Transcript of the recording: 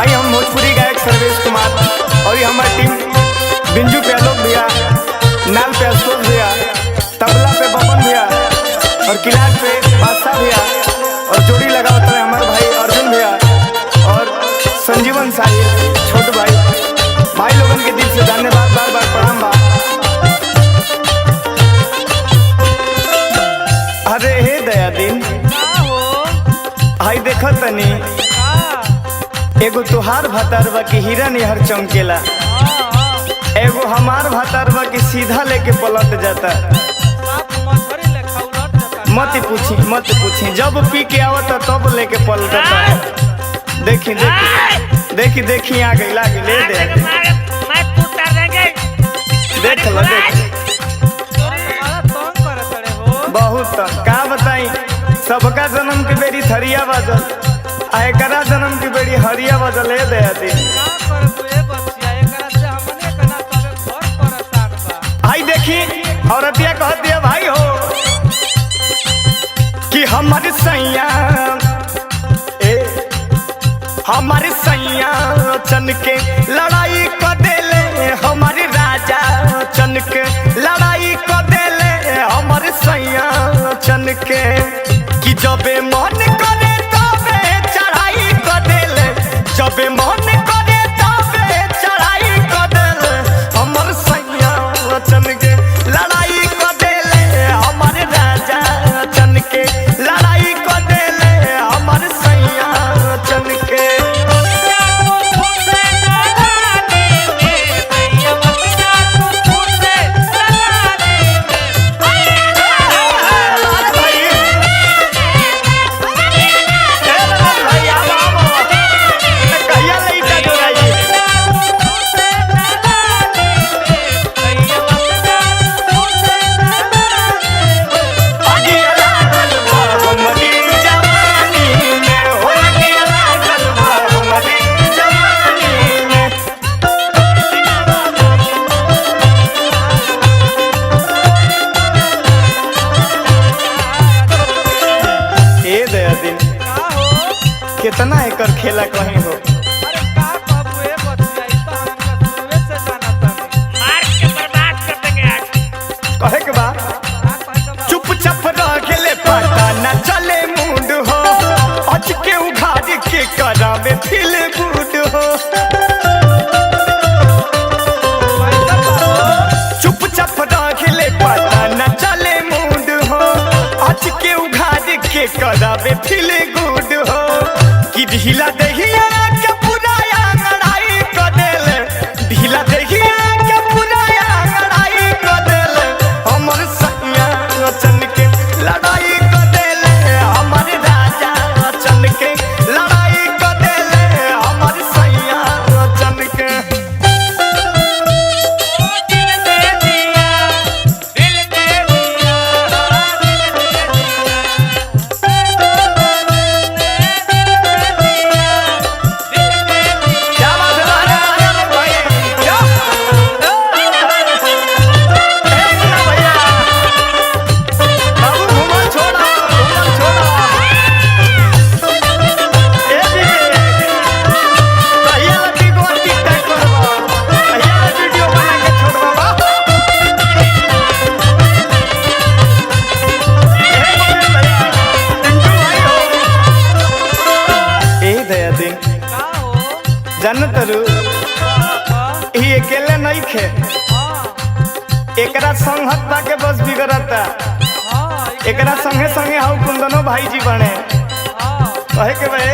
आई हम भोजपुरी गायक सर्वेश कुमार और ये हमारी टीम बिंजू पे आलोक भैया, नाल पे अशोक भैया, तबला पे बबन भैया और किलाट पे बादशाह भैया और जोड़ी लगा होता है हमारे भाई अर्जुन भैया और संजीवन साहिल छोटे भाई लोगन के दिल से धन्यवाद, बार बार प्रणाम बा। अरे हे दया दिन हाई देखत तनी एगो तुहार भतारवा की हीरा निहर चमकेला, एगो हमार भतारवा की सीधा लेके पलट जाता। मत पूछी जब पी के आवता तब लेके पलटता। देखी देखी देखी देखी आ गई लागे ले दे देख लो बहुत का बताई। सबका जन्म की बेरी थरिया बजल एकरा जन्म की बेरी हरिया बजल है दे दी। आई देखी औरतिया कह दिया भाई हो कि हमारे सैया हमारे सैया चन के लड़ाई कर देले, हमारे राजा चन के लड़ाई कर देले, हमारे सैया चन के कि जबे मन करे तबे चढ़ाई कर देले, जबे मन करे तबे चढ़ाई कर देले, हमारे सैया चन के लड़ाई कर देले, हमारे राजा चन के लड़ाई कर देले, हमारे सैया चन के। कितना एकर खेला कहीं हो। अरे का बाबू ए बचिया ई तो हमका शुरुए से जानता नहीं, मार के बर्बाद कर देंगे आज। कहे के बाद चुपचाप रह गेले पता न चले मूड हो, आज के उघाड़ के करावे फील गुड हो। चुपचाप रह गेले पता न चले मूड हो, आज के उघाड़ के करावे फील गुड हो। कि ढीला दहिया के पूरा लड़ाई कर देले, ढीला दहिया के पूरा लड़ाई कर देले, हमर सैया चन के लड़ाई कर देले, हमर राजा चन के लड़ाई कर देले, हमर सैया चन के। दिल दे दिया, दिल दे दिया, दिल दे क्या बात है अरे भाई क्या भैया बाबू घुमा छोड़ा ए भैया लगी को टिकटॉक करवा भैया वीडियो बना के छोड़वा ए दया दिन का हो जानत रू ही अकेले नहीं खे, एकरा संगत बा के बस बिगड़ता, एकरा संगे संगे हाउ कुंदनो भाई जी बने। कहे के भाई